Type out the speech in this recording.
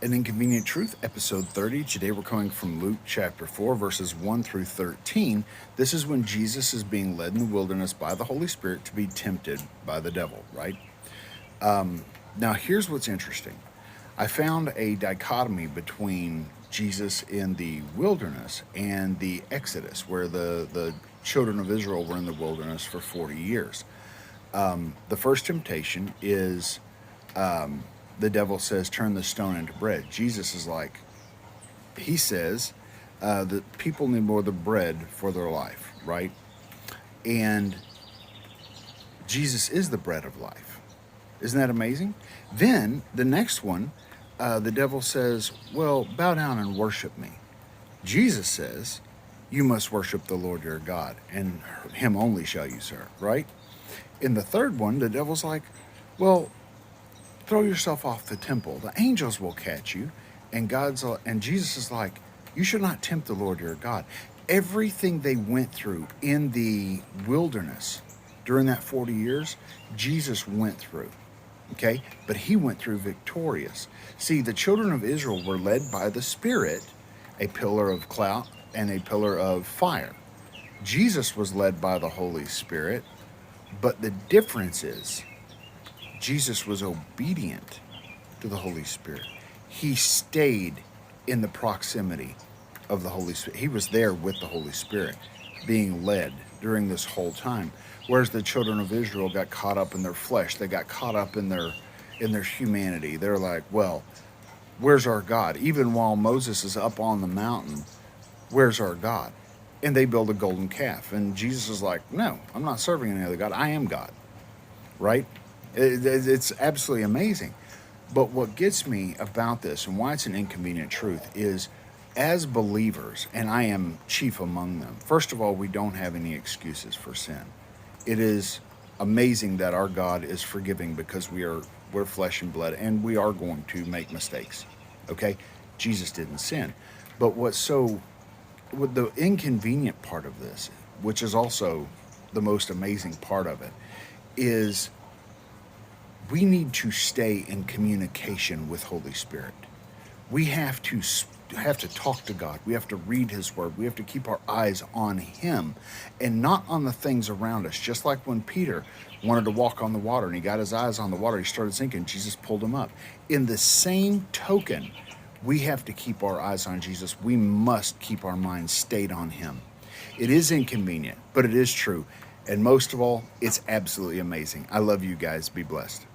An Inconvenient Truth, episode 30. Today we're coming from Luke chapter 4, verses 1 through 13. This is when Jesus is being led in the wilderness by the Holy Spirit to be tempted by the devil, right? Now, here's what's interesting. I found a dichotomy between Jesus in the wilderness and the Exodus, where the children of Israel were in the wilderness for 40 years. The first temptation is the devil says, turn the stone into bread. Jesus is like, he says that people need more than bread for their life, right? And Jesus is the bread of life. Isn't that amazing? Then the next one, the devil says, well, bow down and worship me. Jesus says, you must worship the Lord your God, and him only shall you serve, right? In the third one, the devil's like, well, throw yourself off the temple. The angels will catch you. And Jesus is like, you should not tempt the Lord your God. Everything they went through in the wilderness during that 40 years, Jesus went through. Okay? But he went through victorious. See, the children of Israel were led by the Spirit, a pillar of cloud and a pillar of fire. Jesus was led by the Holy Spirit, but the difference is Jesus was obedient to the Holy Spirit. He stayed in the proximity of the Holy Spirit. He was there with the Holy Spirit, being led during this whole time. Whereas the children of Israel got caught up in their flesh. They got caught up in their humanity. They're like, well, where's our God? Even while Moses is up on the mountain, where's our God? And they build a golden calf. And Jesus is like, no, I'm not serving any other God. I am God, right? It's absolutely amazing. But what gets me about this and why it's an inconvenient truth is, as believers, and I am chief among them, first of all, we don't have any excuses for sin. It is amazing that our God is forgiving because we're flesh and blood, and we are going to make mistakes. Okay? Jesus didn't sin. But with the inconvenient part of this, which is also the most amazing part of it, is we need to stay in communication with Holy Spirit. We have to talk to God. We have to read his word. We have to keep our eyes on him and not on the things around us. Just like when Peter wanted to walk on the water and he got his eyes on the water, he started sinking. Jesus pulled him up. In the same token, we have to keep our eyes on Jesus. We must keep our minds stayed on him. It is inconvenient, but it is true. And most of all, it's absolutely amazing. I love you guys. Be blessed.